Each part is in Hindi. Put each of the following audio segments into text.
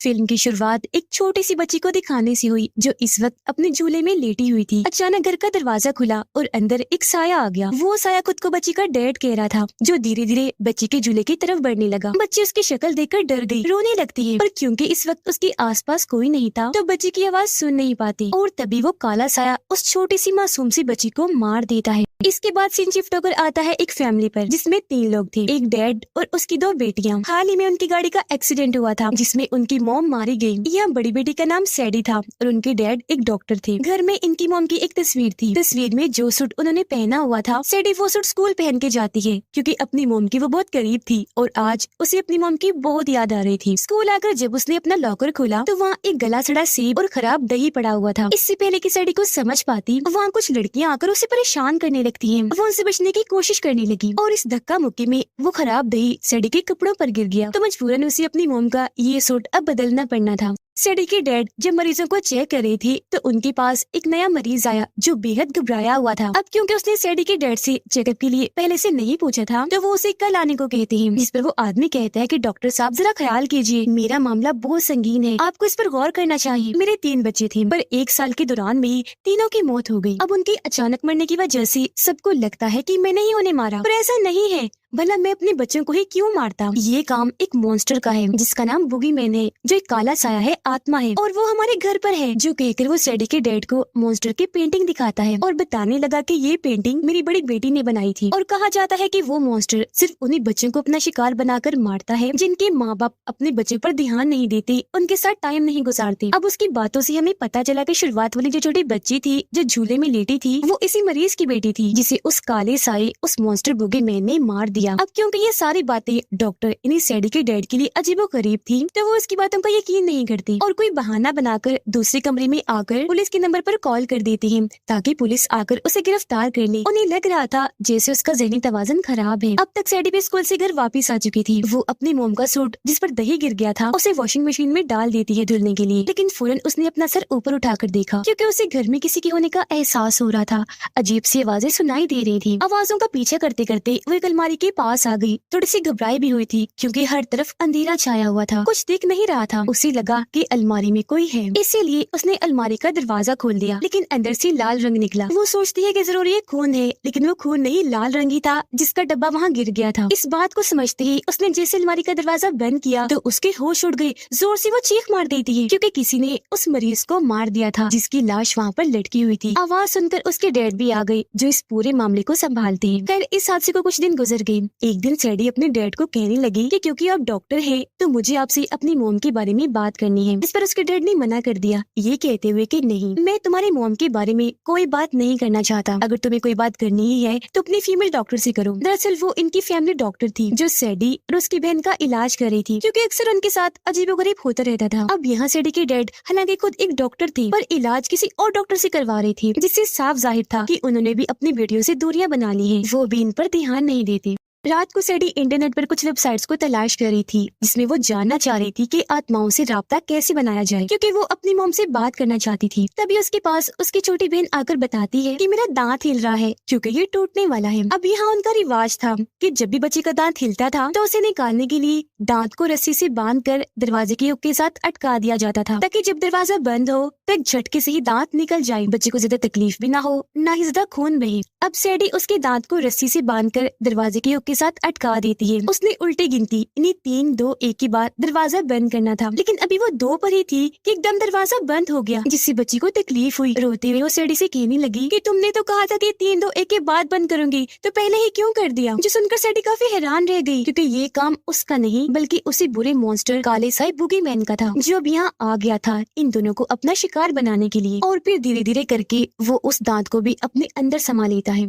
फिल्म की शुरुआत एक छोटी सी बच्ची को दिखाने से हुई जो इस वक्त अपने झूले में लेटी हुई थी। अचानक घर का दरवाजा खुला और अंदर एक साया आ गया। वो साया खुद को बच्ची का डैड कह रहा था, जो धीरे धीरे बच्ची के झूले की तरफ बढ़ने लगा। बच्ची उसकी शक्ल देखकर डर गई, रोने लगती है, पर क्योंकि इस वक्त उसके आसपास कोई नहीं था तो बच्ची की आवाज सुन नहीं पाती और तभी वो काला साया उस छोटी सी मासूम सी बच्ची को मार देता है। इसके बाद सीन शिफ्ट होकर आता है एक फैमिली पर, जिसमें 3 लोग थे, एक डैड और उसकी 2 बेटियां। हाल ही में उनकी गाड़ी का एक्सीडेंट हुआ था जिसमें उनकी मॉम मारी गई। यह बड़ी बेटी का नाम सैडी था और उनके डैड एक डॉक्टर थे। घर में इनकी मॉम की एक तस्वीर थी। तस्वीर में जो सूट उन्होंने पहना हुआ था, सैडी वो सूट स्कूल पहन के जाती है क्योंकि अपनी मॉम की वो बहुत करीब थी और आज उसे अपनी मॉम की बहुत याद आ रही थी। स्कूल आकर जब उसने अपना लॉकर खोला तो वहाँ एक गला सड़ा सेब और खराब दही पड़ा हुआ था। इससे पहले कि सैडी को समझ पाती, वहाँ कुछ लड़कियाँ आकर उसे परेशान करने लगती है। वो उनसे बचने की कोशिश करने लगी और इस धक्का मुक्की में वो खराब दही सैडी के कपड़ों पर गिर गया तो मजबूरन उसे अपनी मॉम का ये सूट अब बदलना पड़ना था। सैडी के डैड जब मरीजों को चेक कर रहे थे तो उनके पास एक नया मरीज आया जो बेहद घबराया हुआ था। अब क्योंकि उसने सैडी के डैड से चेकअप के लिए पहले से नहीं पूछा था तो वो उसे कल आने को कहते हैं, जिस पर वो आदमी कहता है कि डॉक्टर साहब जरा ख्याल कीजिए, मेरा मामला बहुत संगीन है, आपको इस पर गौर करना चाहिए। मेरे 3 बच्चे थे पर 1 साल के दौरान में ही तीनों की मौत हो गई। अब उनके अचानक मरने की वजह से सबको लगता है कि मैंने ही उन्हें मारा, पर ऐसा नहीं है। भला मैं अपने बच्चों को ही क्यों मारता? ये काम एक मॉन्स्टर का है जिसका नाम बुगीमैन है, जो एक काला साया है, आत्मा है और वो हमारे घर पर है। जो कहकर वो सैडी के डैड को मॉन्स्टर की पेंटिंग दिखाता है और बताने लगा कि ये पेंटिंग मेरी बड़ी बेटी ने बनाई थी और कहा जाता है कि वो मॉन्स्टर सिर्फ उन्हीं बच्चों को अपना शिकार बनाकर मारता है जिनके माँ बाप अपने बच्चों पर ध्यान नहीं देते, उनके साथ टाइम नहीं गुजारते। अब उसकी बातों से हमें पता चला कि शुरुआत वाली जो छोटी बच्ची थी जो झूले में लेटी थी वो इसी मरीज की बेटी थी जिसे उस काले साए उस मॉन्स्टर बुगीमैन ने मार दिया। अब क्योंकि ये सारी बातें डॉक्टर इन्हीं सैडी के डैड के लिए अजीबोगरीब थी तो वो उसकी बातों का यकीन नहीं करती और कोई बहाना बनाकर दूसरे कमरे में आकर पुलिस के नंबर पर कॉल कर देती है ताकि पुलिस आकर उसे गिरफ्तार कर ले। उन्हें लग रहा था जैसे उसका ज़हनी तवाज़ुन खराब है। अब तक सैडी भी स्कूल से घर वापस आ चुकी थी। वो अपनी मोम का सूट जिस पर दही गिर गया था उसे वॉशिंग मशीन में डाल देती है धुलने के लिए, लेकिन फौरन उसने अपना सर ऊपर उठाकर देखा क्योंकि उसे घर में किसी के होने का एहसास हो रहा था। अजीब सी आवाजें सुनाई दे रही थी। आवाजों का पीछा करते करते वो एक अलमारी के पास आ गई। थोड़ी सी घबराई भी हुई थी क्योंकि हर तरफ अंधेरा छाया हुआ था, कुछ दिख नहीं रहा था। उसे लगा कि अलमारी में कोई है, इसीलिए उसने अलमारी का दरवाजा खोल दिया, लेकिन अंदर से लाल रंग निकला। वो सोचती है कि जरूर ये खून है, लेकिन वो खून नहीं, लाल रंग ही था जिसका डब्बा वहाँ गिर गया था। इस बात को समझते ही उसने जैसे अलमारी का दरवाजा बंद किया तो उसके होश उड़ गए। जोर से वो चीख मार देती है क्योंकि किसी ने उस मरीज को मार दिया था जिसकी लाश वहाँ पर लटकी हुई थी। आवाज सुनकर उसके डैड भी आ गए जो इस पूरे मामले को संभालते हैं। खैर इस हादसे को कुछ दिन गुजर गए। एक दिन सैडी अपने डैड को कहने लगी कि क्योंकि आप डॉक्टर हैं तो मुझे आपसे अपनी मोम के बारे में बात करनी है। इस पर उसके डैड ने मना कर दिया, ये कहते हुए कि नहीं, मैं तुम्हारे मोम के बारे में कोई बात नहीं करना चाहता। अगर तुम्हें कोई बात करनी ही है तो अपनी फीमेल डॉक्टर से करो। दरअसल वो इनकी फैमिली डॉक्टर थी जो सैडी और उसकी बहन का इलाज कर रही थी क्योंकि अक्सर उनके साथ अजीबोगरीब होता रहता था। अब यहाँ सैडी के डैड हालांकि खुद एक डॉक्टर थे पर इलाज किसी और डॉक्टर से करवा रही थी, जिससे साफ जाहिर था कि उन्होंने भी अपनी बेटियों से दूरियां बना ली है। वो भी इन पर ध्यान नहीं देती। रात को सैडी इंटरनेट पर कुछ वेबसाइट्स को तलाश कर रही थी जिसमें वो जानना चाह रही थी कि आत्माओं से राब्ता कैसे बनाया जाए क्योंकि वो अपनी मोम से बात करना चाहती थी। तभी उसके पास उसकी छोटी बहन आकर बताती है कि मेरा दांत हिल रहा है क्योंकि ये टूटने वाला है। अब यहाँ उनका रिवाज था कि जब भी बच्चे का दांत हिलता था तो उसे निकालने के लिए दांत को रस्सी से बांधकर दरवाजे के हुक के साथ अटका दिया जाता था ताकि जब दरवाजा बंद हो तो एक झटके से ही दांत निकल जाए, बच्चे को ज्यादा तकलीफ भी ना हो, ना ही ज्यादा खून बहे। अब सैडी उसके दांत को रस्सी से बांधकर दरवाजे के हुक के साथ अटका देती है। उसने उल्टी गिनती, इन्हीं 3 2 1 के बाद दरवाजा बंद करना था, लेकिन अभी वो 2 पर ही थी कि एकदम दरवाजा बंद हो गया जिससे बच्ची को तकलीफ हुई। रोते हुए वो सैडी से कहने लगी कि तुमने तो कहा था कि 3 2 1 के बाद बंद करूंगी, तो पहले ही क्यों कर दिया? जो सुनकर सैडी काफी हैरान रह गई क्योंकि ये काम उसका नहीं बल्कि उसी बुरे मॉन्स्टर काले साए बुगीमैन का था जो अब यहाँ आ गया था इन दोनों को अपना शिकार बनाने के लिए। और फिर धीरे धीरे करके वो उस दांत को भी अपने अंदर समा लेता है।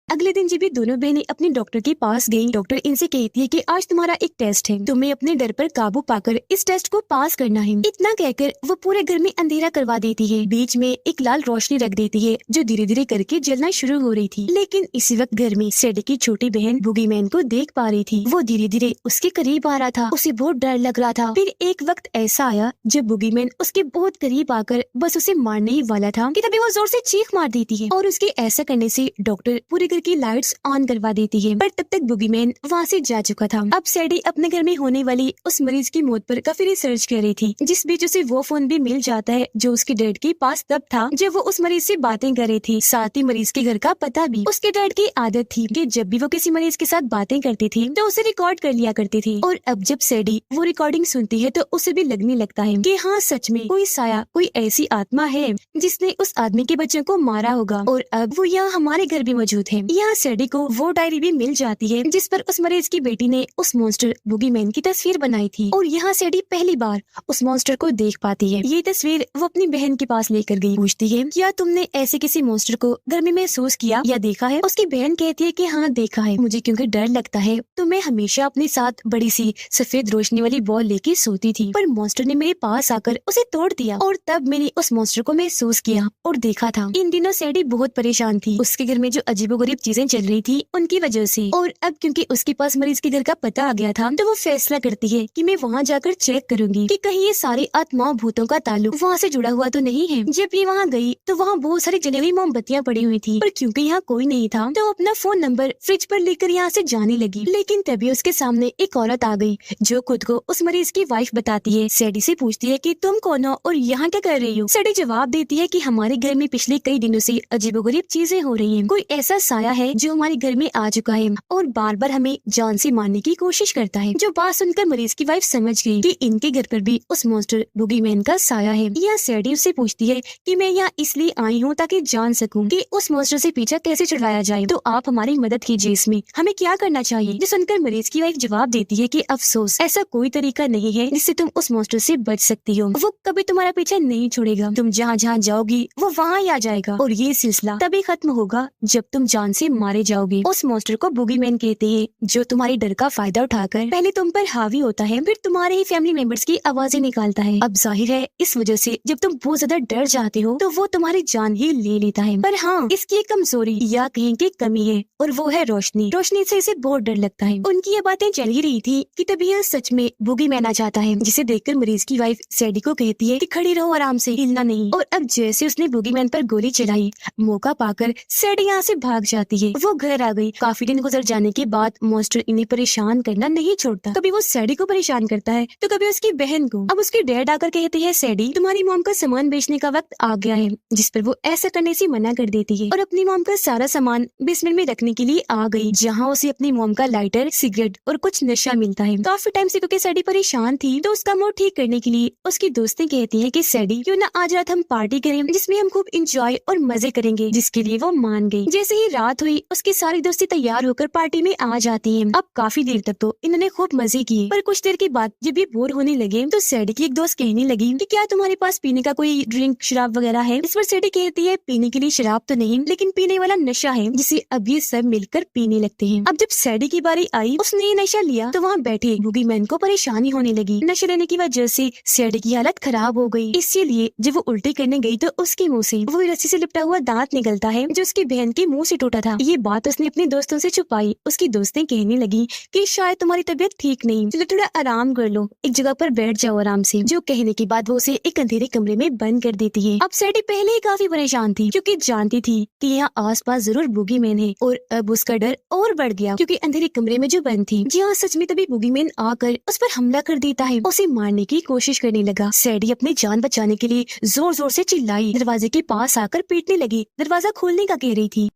अगले दिन जब ये दोनों बहनें अपने डॉक्टर के पास गईं, डॉक्टर इनसे कहती है कि आज तुम्हारा एक टेस्ट है, तुम्हें अपने डर पर काबू पाकर इस टेस्ट को पास करना है। इतना कहकर वो पूरे घर में अंधेरा करवा देती है। बीच में एक लाल रोशनी रख देती है जो धीरे धीरे करके जलना शुरू हो रही थी। लेकिन इसी वक्त घर में सैडी की छोटी बहन बुगीमैन को देख पा रही थी। वो धीरे धीरे उसके करीब आ रहा था, उसे बहुत डर लग रहा था। फिर एक वक्त ऐसा आया जब बुगीमैन उसके बहुत करीब आकर बस उसे मारने ही वाला था कि तभी वो जोर से चीख मार देती है और उसके ऐसा करने से डॉक्टर पूरे घर की लाइट्स ऑन करवा देती है, पर तब तक बुगीमैन वहाँ से जा चुका था। अब सैडी अपने घर में होने वाली उस मरीज की मौत पर काफी रिसर्च कर रही थी, जिस बीच उसे वो फोन भी मिल जाता है जो उसके डैड के पास तब था जब वो उस मरीज से बातें कर रही थी। साथ ही मरीज के घर का पता भी। उसके डैड की आदत थी कि जब भी वो किसी मरीज के साथ बातें करती थी तो उसे रिकॉर्ड कर लिया करती थी, और अब जब सैडी वो रिकॉर्डिंग सुनती है तो उसे भी लगने लगता है कि हाँ, सच में कोई साया, कोई ऐसी आत्मा है जिसने उस आदमी के बच्चों को मारा होगा, और अब वो यहाँ हमारे घर भी मौजूद है। यहाँ सैडी को वो डायरी भी मिल जाती है जिस पर उस मरीज की बेटी ने उस मॉन्स्टर बुगीमैन की तस्वीर बनाई थी, और यहाँ सैडी पहली बार उस मॉन्स्टर को देख पाती है। ये तस्वीर वो अपनी बहन के पास लेकर गई, पूछती है क्या तुमने ऐसे किसी मॉन्स्टर को घर में महसूस किया या देखा है? उसकी बहन कहती है कि हाँ, देखा है। मुझे क्योंकि डर लगता है तो मैं हमेशा अपने साथ बड़ी सी सफेद रोशनी वाली बॉल लेके सोती थी, पर मॉन्स्टर ने मेरे पास आकर उसे तोड़ दिया, और तब मैंने उस मॉन्स्टर को महसूस किया और देखा था। इन दिनों सैडी बहुत परेशान थी, उसके घर में जो अजीबोगरीब चीजें चल रही थी उनकी वजह से, और अब क्योंकि उसके पास मरीज के घर का पता आ गया था तो वो फैसला करती है कि मैं वहाँ जाकर चेक करूंगी कि कहीं ये सारी आत्माओं भूतों का ताल्लुक वहाँ से जुड़ा हुआ तो नहीं है। जब ये वहाँ गई तो वहाँ बहुत सारी जली हुई मोमबत्तियाँ पड़ी हुई थी, पर क्योंकि यहाँ कोई नहीं था तो वो अपना फोन नंबर फ्रिज पर लेकर यहाँ से जाने लगी। लेकिन तभी उसके सामने एक औरत आ गई जो खुद को उस मरीज की वाइफ बताती है। सैडी से पूछती है कि तुम कौन हो और यहाँ क्या कर रही हो? सैडी जवाब देती है कि हमारे घर में पिछले कई दिनों से अजीबोगरीब चीजें हो रही हैं। कोई ऐसा साया है जो हमारे घर में आ चुका है और बार बार हमें जान से मारने की कोशिश करता है। जो बात सुनकर मरीज की वाइफ समझ गई कि इनके घर पर भी उस मॉन्स्टर बुगीमैन का साया है। यह सैडी उससे पूछती है कि मैं यहाँ इसलिए आई हूँ ताकि जान सकूं कि उस मॉन्स्टर से पीछा कैसे छुड़वाया जाए, तो आप हमारी मदद कीजिए, इसमें हमें क्या करना चाहिए? जो सुनकर मरीज की वाइफ जवाब देती है कि अफसोस, ऐसा कोई तरीका नहीं है जिससे तुम उस मॉन्स्टर से बच सकती हो। वो कभी तुम्हारा पीछा नहीं छोड़ेगा, तुम जहाँ जहाँ जाओगी वो वहाँ ही आ जाएगा, और ये सिलसिला तभी खत्म होगा जब तुम जान से मारे जाओगे। उस मॉन्स्टर को बुगीमैन कहते हैं, जो तुम्हारे डर का फायदा उठाकर पहले तुम पर हावी होता है, फिर तुम्हारे ही फैमिली मेंबर्स की आवाजें निकालता है। अब जाहिर है इस वजह से जब तुम बहुत ज्यादा डर जाते हो तो वो तुम्हारी जान ही ले लेता है। पर हाँ, इसकी एक कमजोरी या कहीं की कमी है, और वो है रोशनी। रोशनी से इसे बहुत डर लगता है। उनकी ये बातें चल ही रही थी कि तभी यह सच में बुगीमैन आ जाता है, जिसे देखकर मरीज की वाइफ सैडी को कहती है कि खड़ी रहो, आराम से, हिलना नहीं। और अब जैसे उसने बुगीमैन पर गोली चलाई, मौका पाकर सैडी यहाँ से भाग जाती है। वो घर आ गई। काफी दिन गुजर जाने के बाद मॉन्स्टर इन्हें परेशान करना नहीं छोड़ता। कभी वो सैडी को परेशान करता है तो कभी उसकी बहन को। अब उसके डैड आकर कहते हैं, सैडी तुम्हारी मॉम का सामान बेचने का वक्त आ गया है, जिस पर वो ऐसा करने से मना कर देती है और अपनी मॉम का सारा सामान बेसमेंट में रखने के लिए आ गई, जहाँ उसे अपनी मॉम का लाइटर, सिगरेट और कुछ नशा मिलता है। काफी टाइम से क्योंकि सैडी परेशान थी तो उसका मूड ठीक करने के लिए उसकी दोस्तें कहती है कि सैडी क्यों ना आज रात हम पार्टी करें जिसमें हम खूब इंजॉय और मजे करेंगे, जिसके लिए वो मान गई। जैसे ही रात हुई उसकी सारी दोस्ती तैयार होकर पार्टी में आ जाती है। अब काफी देर तक तो इन्होंने खूब मजे किए, पर कुछ देर के बाद जब ये बोर होने लगे तो सैडी की एक दोस्त कहने लगी कि क्या तुम्हारे पास पीने का कोई ड्रिंक, शराब वगैरह है? इस पर सैडी कहती है, पीने के लिए शराब तो नहीं, लेकिन पीने वाला नशा है जिसे अब ये सब मिलकर पीने लगते हैं। अब जब सैडी की बारी आई, उसने ये नशा लिया तो वहाँ बैठे बुगीमैन को परेशानी होने लगी। नशा लेने की वजह से सैडी की हालत खराब हो गई। इसीलिए जब वो उल्टी करने गई तो उसके मुंह से वो रस्सी से लिपटा हुआ दांत निकलता है जो उसकी बहन के मुंह से टूटा था। ये बात उसने अपने दोस्तों से छुपाई। उसकी दोस्तें कहने लगी कि शायद तुम्हारी तबीयत ठीक नहीं, चलो थोड़ा आराम कर लो, एक जगह पर बैठ जाओ आराम से। जो कहने के बाद वो उसे एक अंधेरे कमरे में बंद कर देती है। अब सैडी पहले ही काफी परेशान थी क्योंकि जानती थी कि यहाँ आसपास जरूर बुगीमैन है, और अब उसका डर और बढ़ गया क्योंकि अंधेरे कमरे में जो बंद थी, जी हाँ, सच में तभी बुगीमैन आकर उस पर हमला कर देता है, उसे मारने की कोशिश करने लगा। सैडी अपनी जान बचाने के लिए जोर जोर से चिल्लाई, दरवाजे के पास आकर पीटने लगी, दरवाजा खोलने का कह रही थी।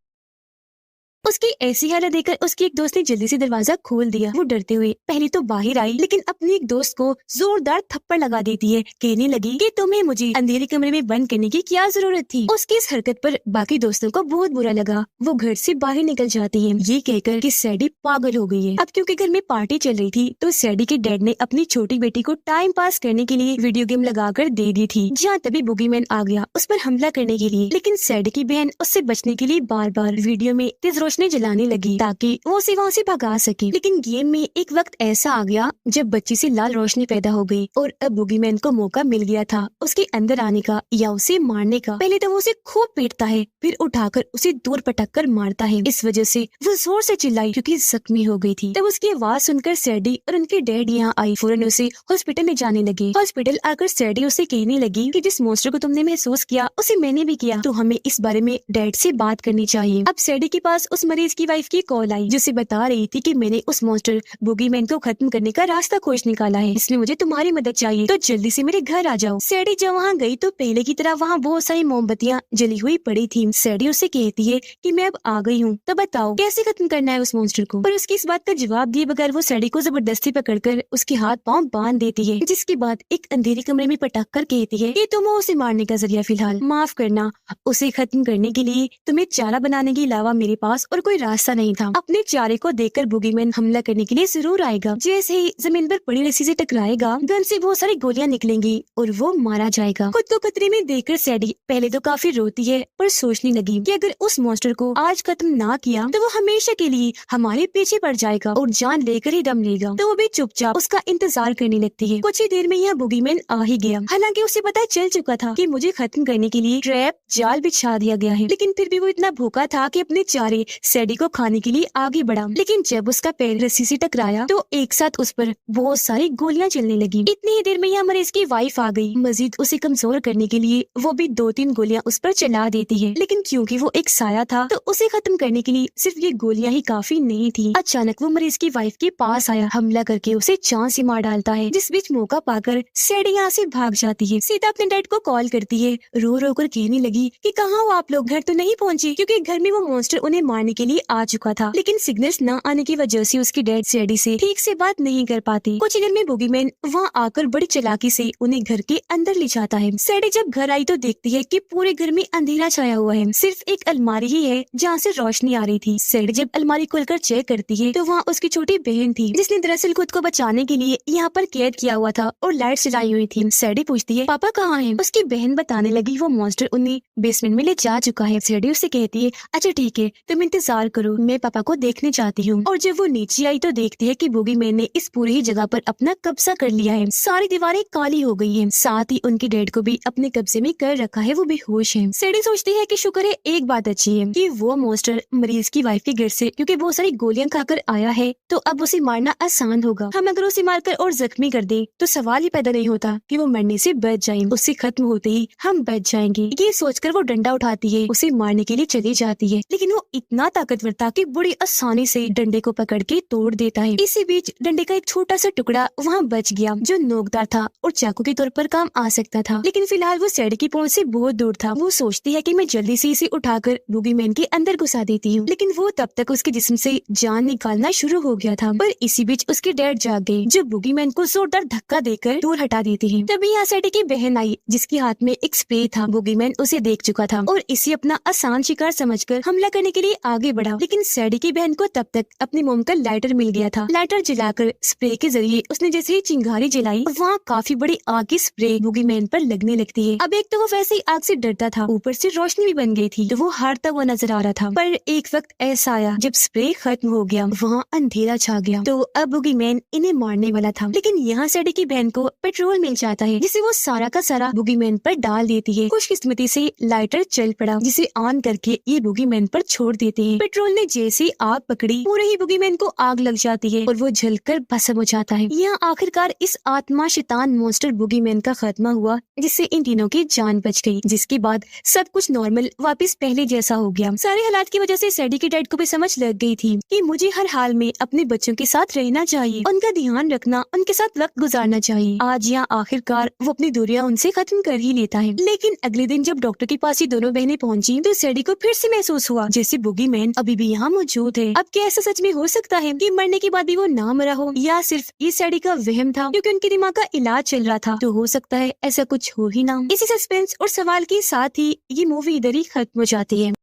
उसकी ऐसी हालत देखकर उसकी एक दोस्त ने जल्दी से दरवाजा खोल दिया। वो डरते हुए पहले तो बाहर आई, लेकिन अपनी एक दोस्त को जोरदार थप्पड़ लगा देती है। कहने लगी कि तुम्हें मुझे अंधेरे कमरे में बंद करने की क्या जरूरत थी। उसकी इस हरकत पर बाकी दोस्तों को बहुत बुरा लगा। वो घर से बाहर निकल जाती है, ये कहकर कि सैडी पागल हो गई है। अब क्योंकि घर में पार्टी चल रही थी तो सैडी के डैड ने अपनी छोटी बेटी को टाइम पास करने के लिए वीडियो गेम लगाकर दे दी थी, जहाँ तभी बुगीमैन आ गया उस पर हमला करने के लिए। लेकिन सैडी की बहन उससे बचने के लिए बार बार वीडियो में तेज रोशनी जलाने लगी ताकि वो उसे वहाँ से भगा सके। लेकिन गेम में एक वक्त ऐसा आ गया जब बच्ची से लाल रोशनी पैदा हो गई और अब बुगीमैन को मौका मिल गया था उसके अंदर आने का या उसे मारने का। पहले तो वो उसे खूब पीटता है, फिर उठाकर उसे दूर पटक कर मारता है। इस वजह से वो जोर से चिल्लाई क्योंकि जख्मी हो गई थी। तब उसकी आवाज सुनकर सैडी और उनके डैड यहाँ आई, फौरन उसे हॉस्पिटल ले जाने लगे। हॉस्पिटल आकर सैडी उसे कहने लगी कि जिस मॉन्स्टर को तुमने महसूस किया उसे मैंने भी किया, तो हमें इस बारे में डैड से बात करनी चाहिए। अब सैडी के पास उस मरीज की वाइफ की कॉल आई जिसे बता रही थी कि मैंने उस मॉन्स्टर बुगीमैन को खत्म करने का रास्ता खोज निकाला है, इसमें मुझे तुम्हारी मदद चाहिए, तो जल्दी से मेरे घर आ जाओ। सैडी जब वहाँ गई तो पहले की तरह वहाँ बहुत सारी मोमबत्तियाँ जली हुई पड़ी थी। सैडी उसे कहती है कि मैं अब आ गई हूँ, तो बताओ कैसे खत्म करना है उस मॉन्स्टर को। पर उसकी इस बात का जवाब दिए बगैर वो सैडी को जबरदस्ती पकड़कर उसके हाथ पाँव बांध देती है, जिसके बाद एक अंधेरे कमरे में पटक कर कहती है कि तुम हो उसे मारने का जरिया, फिलहाल माफ करना, उसे खत्म करने के लिए तुम्हें चारा बनाने के अलावा मेरे पास और कोई रास्ता नहीं था। अपने चारे को देखकर बुगीमैन हमला करने के लिए जरूर आएगा। जैसे ही जमीन पर पड़ी रस्सी से टकराएगा, गन से बहुत सारी गोलियां निकलेंगी और वो मारा जाएगा। खुद को खतरे में देखकर सैडी पहले तो काफी रोती है, पर सोचने लगी कि अगर उस मॉन्स्टर को आज खत्म ना किया तो वो हमेशा के लिए हमारे पीछे पड़ जाएगा और जान लेकर ही दम लेगा। तो वो भी चुपचाप उसका इंतजार करने लगती है। कुछ ही देर में यह बुगीमैन आ ही गया। हालांकि उसे पता चल चुका था कि मुझे खत्म करने के लिए ट्रैप जाल बिछा दिया गया है, लेकिन फिर भी वो इतना भूखा था कि अपने चारे सैडी को खाने के लिए आगे बढ़ा। लेकिन जब उसका पैर रस्सी से टकराया तो एक साथ उस पर बहुत सारी गोलियां चलने लगी। इतनी ही देर में यह मरीज की वाइफ आ गई। मजीद उसे कमजोर करने के लिए वो भी 2-3 गोलियां उस पर चला देती है, लेकिन क्योंकि वो एक साया था तो उसे खत्म करने के लिए सिर्फ ये गोलियां ही काफी नहीं थी। अचानक वो मरीज की वाइफ के पास आया, हमला करके उसे चांद से मार डालता है, जिस बीच मौका पाकर सैडी यहाँ से भाग जाती है। सीता अपने डैड को कॉल करती है, रो रो कर कहने लगी कि कहाँ हो आप लोग, घर तो नहीं पहुँचे, क्योंकि घर में वो मॉन्स्टर उन्हें मारने के लिए आ चुका था। लेकिन सिग्नल्स न आने की वजह से उसकी डैड सैडी से ठीक से बात नहीं कर पाती। कुछ ही देर में बुगीमैन वहाँ आकर बड़ी चालाकी से उन्हें घर के अंदर ले जाता है। सैडी जब घर आई तो देखती है कि पूरे घर में अंधेरा छाया हुआ है, सिर्फ एक अलमारी ही है जहाँ से रोशनी आ रही थी। सैडी जब अलमारी खोलकर चेक करती है तो वहाँ उसकी छोटी बहन थी, जिसने दरअसल खुद को बचाने के लिए यहाँ पर कैद किया हुआ था और लाइट जलाई हुई थी। सैडी पूछती है पापा कहाँ हैं? उसकी बहन बताने लगी वो मॉन्स्टर उन्हें बेसमेंट में ले जा चुका है। सैडी उससे कहती है अच्छा ठीक है, तुम इंतजार करो, मैं पापा को देखने चाहती हूँ। और जब वो नीचे आई तो देखती है कि बुगीमैन ने इस पूरी ही जगह पर अपना कब्जा कर लिया है। सारी दीवारें काली हो गई हैं, साथ ही उनके डैड को भी अपने कब्जे में कर रखा है, वो बेहोश है। सैडी सोचती है कि शुक्र है एक बात अच्छी है कि वो मॉन्स्टर मरीज की वाइफ के घर से क्योंकि बहुत सारी गोलियां खाकर आया है, तो अब उसे मारना आसान होगा। हम अगर उसे मारकर और जख्मी कर दें तो सवाल ही पैदा नहीं होता कि वो मरने से बच जाए, उससे खत्म होते ही हम बच जाएंगे। ये सोचकर वो डंडा उठाती है, उसे मारने के लिए चली जाती है, लेकिन वो इतना ताकतवर था कि बड़ी आसानी से डंडे को पकड़ के तोड़ देता है। इसी बीच डंडे का एक छोटा सा टुकड़ा वहाँ बच गया जो नोकदार था और चाकू के तौर पर काम आ सकता था, लेकिन फिलहाल वो सैडी की पहुंच से बहुत दूर था। वो सोचती है कि मैं जल्दी से इसे उठाकर बुगीमैन के अंदर घुसा देती हूँ, लेकिन वो तब तक उसके जिस्म से जान निकालना शुरू हो गया था। पर इसी बीच उसके डैड जाग गए जो बुगीमैन को जोरदार धक्का देकर दूर हटा देते हैं। तभी यहाँ सैडी की बहन आई जिसके हाथ में एक स्प्रे था। बुगीमैन उसे देख चुका था और इसे अपना आसान शिकार समझकर हमला करने के लिए आगे बढ़ा, लेकिन सैडी की बहन को तब तक अपनी मोम का लाइटर मिल गया था। लाइटर जलाकर स्प्रे के जरिए उसने जैसे ही चिंगारी जलाई, वहाँ काफी बड़ी आग की स्प्रे बुगीमैन पर लगने लगती है। अब एक तो वो वैसे ही आग से डरता था, ऊपर से रोशनी भी बन गई थी, तो वो हारता हुआ नजर आ रहा था। पर एक वक्त ऐसा आया जब स्प्रे खत्म हो गया, वहाँ अंधेरा छा गया, तो अब बुगीमैन इन्हें मारने वाला था। लेकिन यहाँ सैडी की बहन को पेट्रोल मिल जाता है, जिसे वो सारा का सारा बुगीमैन पर डाल देती है। खुशकिस्मती से लाइटर चल पड़ा, जिसे ऑन करके ये बुगीमैन पर छोड़ देते हैं। पेट्रोल ने जैसे आग पकड़ी, पूरे ही बुगीमैन को आग लग जाती है और वो जलकर भस्म हो जाता है। यहाँ आखिरकार इस आत्मा शैतान मॉन्स्टर बुगीमैन का खात्मा हुआ, जिससे इन तीनों की जान बच गई, जिसके बाद सब कुछ नॉर्मल वापस पहले जैसा हो गया। सारे हालात की वजह से सैडी के डैड को भी समझ लग गई थी कि मुझे हर हाल में अपने बच्चों के साथ रहना चाहिए, उनका ध्यान रखना, उनके साथ वक्त गुजारना चाहिए। आज यहाँ आखिरकार वो अपनी दूरियां उनसे खत्म कर ही लेता है। लेकिन अगले दिन जब डॉक्टर के पास ये दोनों बहनें पहुंची तो सैडी को फिर से महसूस हुआ जैसे बुगीमैन अभी भी यहाँ मौजूद है। अब क्या ऐसा सच में हो सकता है कि मरने के बाद भी वो ना मरा हो, या सिर्फ ये सैडी का वहम था क्योंकि उनके दिमाग का इलाज चल रहा था? तो हो सकता है ऐसा कुछ हो ही ना। इसी सस्पेंस और सवाल के साथ ही ये मूवी इधर ही खत्म हो जाती है।